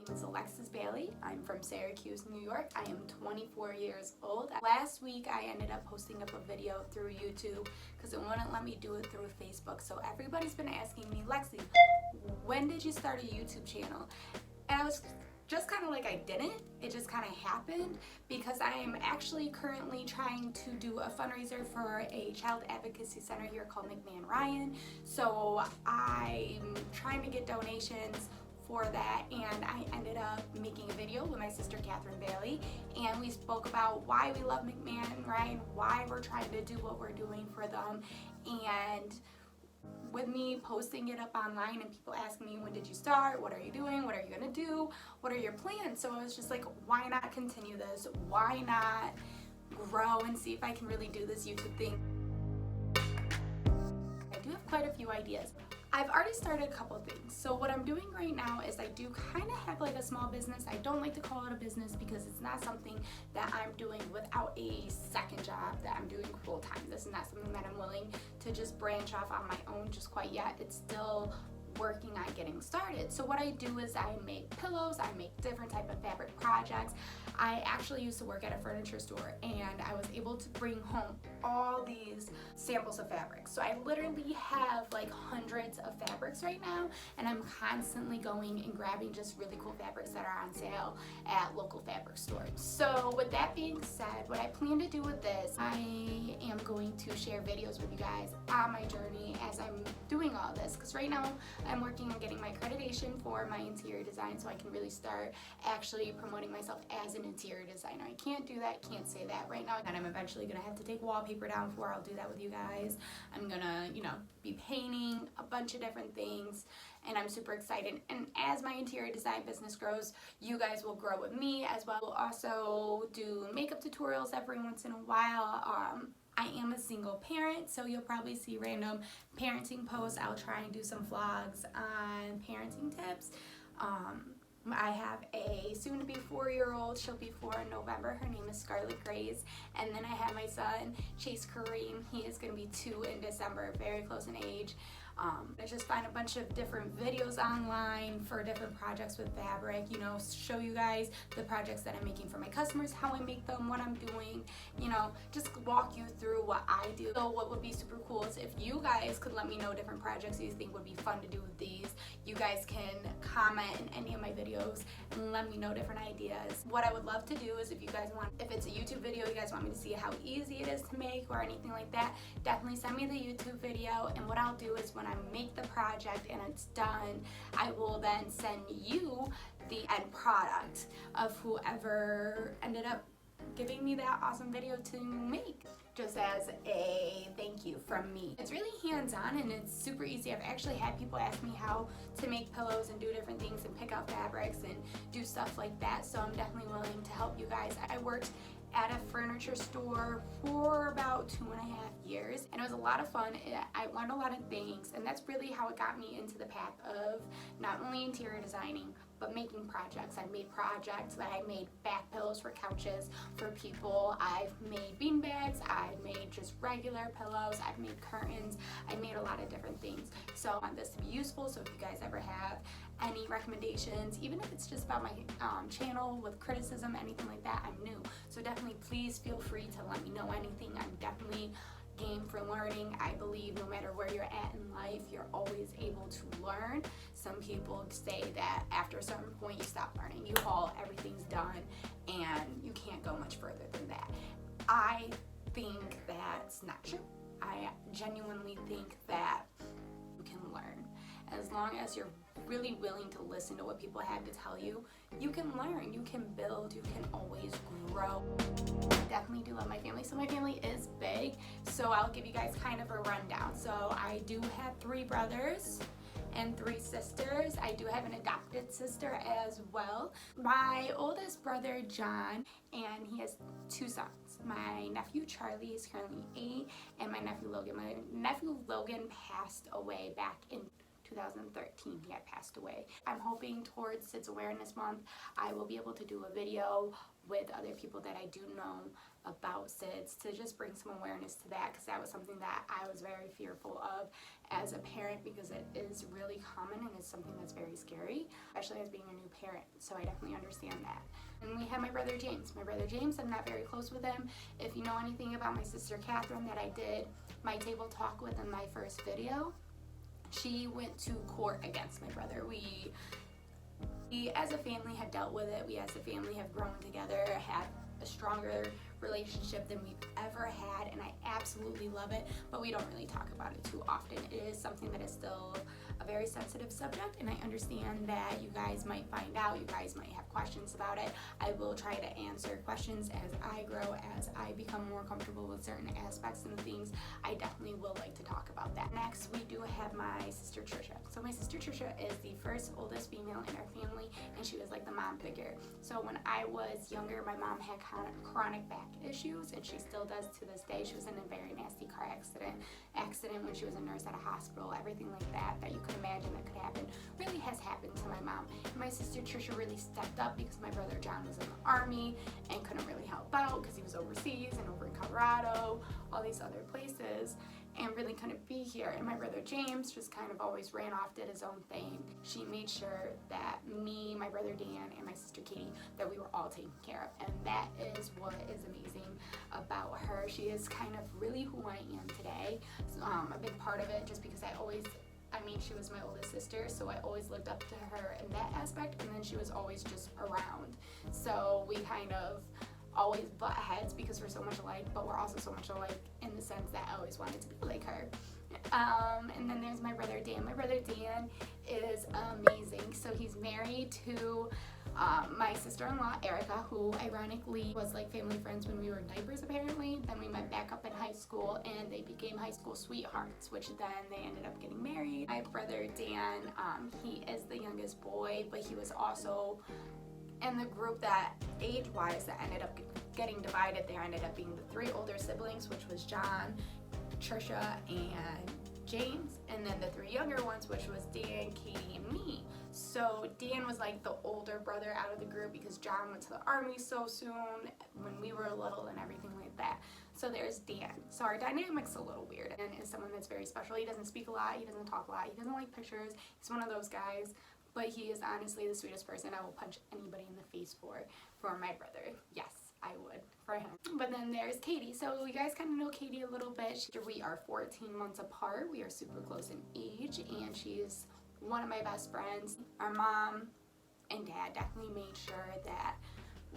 is Alexis Bailey. I'm from Syracuse, New York. I am 24 years old. Last week I ended up posting up a video through YouTube because it wouldn't let me do it through Facebook. So everybody's been asking me, Lexi, when did you start a YouTube channel? And I was just kind of like, I didn't. It just kind of happened because I am actually currently trying to do a fundraiser for a child advocacy center here called McMahon Ryan. So I'm trying to get donations for that, and I ended up making a video with my sister Catherine Bailey, and we spoke about why we love McMahon Ryan, why we're trying to do what we're doing for them. And with me posting it up online and people asking me, when did you start, what are you doing, what are you gonna do, what are your plans? So I was just like, why not continue this, why not grow and see if I can really do this YouTube thing. I do have quite a few ideas. I've already started a couple things. So what I'm doing right now is I do kind of have like a small business. I don't like to call it a business because it's not something that I'm doing without a second job that I'm doing full time. This is not something that I'm willing to just branch off on my own just quite yet. It's still working on getting started. So what I do is I make pillows, I make different type of fabric projects. I actually used to work at a furniture store, and I was able to bring home all these samples of fabrics. So I literally have like hundreds of fabrics right now, and I'm constantly going and grabbing just really cool fabrics that are on sale at local fabric stores. So with that being said, what I plan to do with this, I am going to share videos with you guys on my journey as I'm doing all this, because right now I'm working on getting my accreditation for my interior design so I can really start actually promoting myself as an interior designer. I can't do that, can't say that right now, and I'm eventually gonna have to take wallpaper down for. I'll do that with you guys. I'm gonna, be painting a bunch of different things, and I'm super excited. And as my interior design business grows, you guys will grow with me as well. We'll also do makeup tutorials every once in a while. I am a single parent, so you'll probably see random parenting posts. I'll try and do some vlogs on parenting tips. I have a soon-to-be 4-year-old. She'll be 4 in November. Her name is Scarlett Grace. And then I have my son, Chase Kareem. He is going to be 2 in December, very close in age. I just find a bunch of different videos online for different projects with fabric, show you guys the projects that I'm making for my customers, how I make them, what I'm doing, just walk you through what I do. So what would be super cool is if you guys could let me know different projects you think would be fun to do with these. You guys can comment in any of my videos and let me know different ideas. What I would love to do is if it's a YouTube video, you guys want me to see how easy it is to make or anything like that, definitely send me the YouTube video, and what I'll do is when I make the project and it's done, I will then send you the end product of whoever ended up giving me that awesome video to make, just as a thank you from me. It's really hands-on and it's super easy. I've actually had people ask me how to make pillows and do different things and pick out fabrics and do stuff like that, so I'm definitely willing to help you guys. I worked at a furniture store for about 2.5 years, and it was a lot of fun. I learned a lot of things, and that's really how it got me into the path of not only interior designing but making projects. I've made projects that I made back pillows for couches for people. I've made bean bags. I've made just regular pillows. I've made curtains. I made a lot of different things. So I want this to be useful. So if you guys ever have any recommendations, even if it's just about my channel with criticism, anything like that, I'm new. So definitely please feel free to let me know anything. I'm definitely game for learning. I believe no matter where you're at in life, you're always able to learn. Some people say that after a certain point you stop learning. You haul, everything's done, and you can't go much further than that. I think that's not true. I genuinely think that you can learn. As long as you're really willing to listen to what people have to tell you, you can learn, you can build, you can always grow. I definitely do love my family. So my family is big, so I'll give you guys kind of a rundown. So I do have 3 brothers and 3 sisters. I do have an adopted sister as well. My oldest brother, John, and he has 2 sons. My nephew, Charlie, is currently 8, and my nephew, Logan. My nephew, Logan, passed away back in 2013 he had passed away. I'm hoping towards SIDS Awareness Month I will be able to do a video with other people that I do know about SIDS to just bring some awareness to that, because that was something that I was very fearful of as a parent, because it is really common and it's something that's very scary, especially as being a new parent. So I definitely understand that. And we have my brother James. My brother James, I'm not very close with him. If you know anything about my sister Catherine that I did my table talk with in my first video, she went to court against my brother. We as a family have dealt with it. We as a family have grown together, had a stronger relationship than we've ever had, and I absolutely love it, but we don't really talk about it too often. It is something that is still a very sensitive subject, and I understand that you guys might find out, you guys might have questions about it. I will try to answer questions as I grow, as I become more comfortable with certain aspects and things. I definitely will like to talk about that. Next, we do have my sister Trisha. So my sister Trisha is the first oldest female in our family, and she was like the mom figure. So when I was younger, my mom had chronic back issues, and she still does to this day. She was in a very nasty car accident when she was a nurse at a hospital. Everything like that you could imagine that could happen really has happened to my mom. And my sister Trisha really stepped up because my brother John was in the army and couldn't really help out because he was overseas and over in Colorado, all these other places, and really couldn't be here. And my brother James just kind of always ran off, did his own thing. She made sure that me, my brother Dan, and my sister Katie, that we were all taken care of. And that is what is amazing about her. She is kind of really who I am today. A big part of it just because she was my oldest sister, so I always looked up to her in that aspect, and then she was always just around. So we kind of always butt heads because we're so much alike, but we're also so much alike in the sense that I always wanted to be like her. And then there's my brother Dan. My brother Dan is amazing. So he's married to my sister-in-law Erica, who ironically was like family friends when we were in diapers apparently. Then we met back up in high school and they became high school sweethearts, which then they ended up getting married. My brother Dan, he is the youngest boy, but he was also in the group that age-wise that ended up getting divided. There ended up being the three older siblings, which was John, Trisha, and James, and then the three younger ones, which was Dan, Katie, and me. So Dan was like the older brother out of the group because John went to the army so soon when we were little and everything like that. So there's Dan. So our dynamic's a little weird. Dan is someone that's very special. He doesn't speak a lot, he doesn't talk a lot, he doesn't like pictures. He's one of those guys, but he is honestly the sweetest person I will punch anybody in the face for my brother. Yes, I would for him. But then there's Katie. So you guys kind of know Katie a little bit. We are 14 months apart. We are super close in age, and she's one of my best friends. Our mom and dad definitely made sure that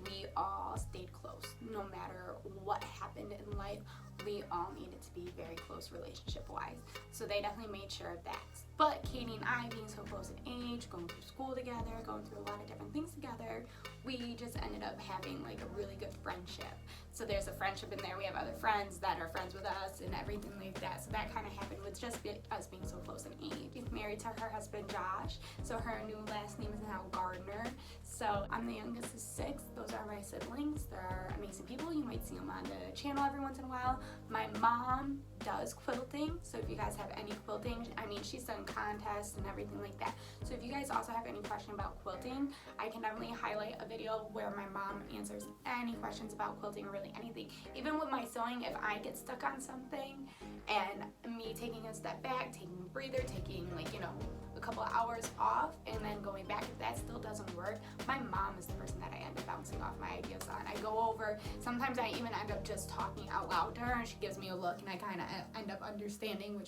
we all stayed close. No matter what happened in life, we all needed to be very close relationship-wise. So they definitely made sure of that. But Katie and I, being so close in age, going through school together, going through a lot of different things together, we just ended up having like a really good friendship. So there's a friendship in there. We have other friends that are friends with us and everything like that. So that kind of happened with just us being so close in age. She's married to her husband, Josh. So her new last name is now Gardner. So I'm the youngest of 6. Those are my siblings. They're amazing people. You might see them on the channel every once in a while. My mom does quilting. So if you guys have any quilting, she's done contests and everything like that. So if you guys also have any question about quilting, I can definitely highlight a video where my mom answers any questions about quilting or really anything. Even with my sewing, if I get stuck on something and me taking a step back, taking a breather, taking a couple of hours off and then going back, if that still doesn't work, my mom is the person that I end up bouncing off my ideas on. I go over, sometimes I even end up just talking out loud to her and she gives me a look and I kind of end up understanding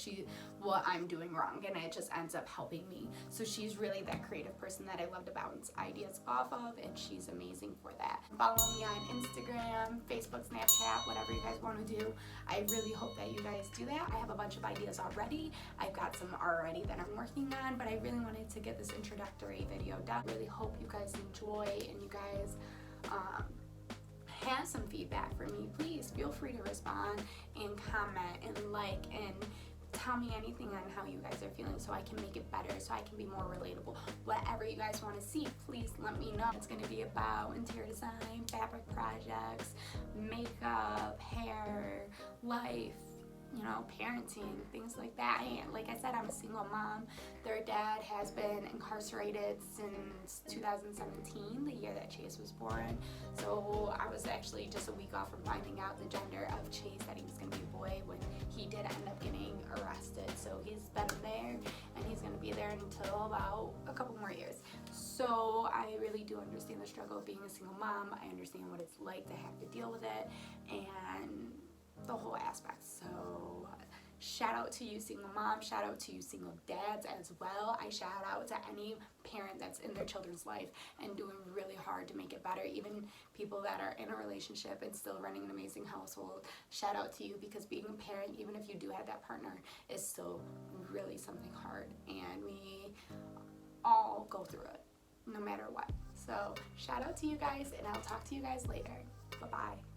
what I'm doing wrong, and it just ends up helping me. So she's really that creative person that I love to bounce ideas off of, and she's amazing for that. Follow me on Instagram, Facebook, Snapchat, whatever you guys want to do. I really hope that you guys do that. I have a bunch of ideas already. I've got some already that I'm working on, but I really wanted to get this introductory video done. I really hope you guys enjoy and you guys have some feedback for me. Please feel free to respond and comment and like and tell me anything on how you guys are feeling so I can make it better, so I can be more relatable. Whatever you guys want to see, please let me know. It's going to be about interior design, fabric projects, makeup, hair, life, you know, parenting, things like that. And like I said, I'm a single mom. Their dad has been incarcerated since 2017, the year that Chase was born. So I was actually just a week off from finding out the gender of Chase, that he was going to be a boy, when he did end up getting arrested. So he's been there, and he's going to be there until about a couple more years. So I really do understand the struggle of being a single mom. I understand what it's like to have to deal with it, and the whole aspect. So shout out to you single moms, shout out to you single dads as well. I shout out to any parent that's in their children's life and doing really hard to make it better. Even people that are in a relationship and still running an amazing household, shout out to you, because being a parent, even if you do have that partner, is still really something hard, and we all go through it no matter what. So shout out to you guys, and I'll talk to you guys later. Bye bye.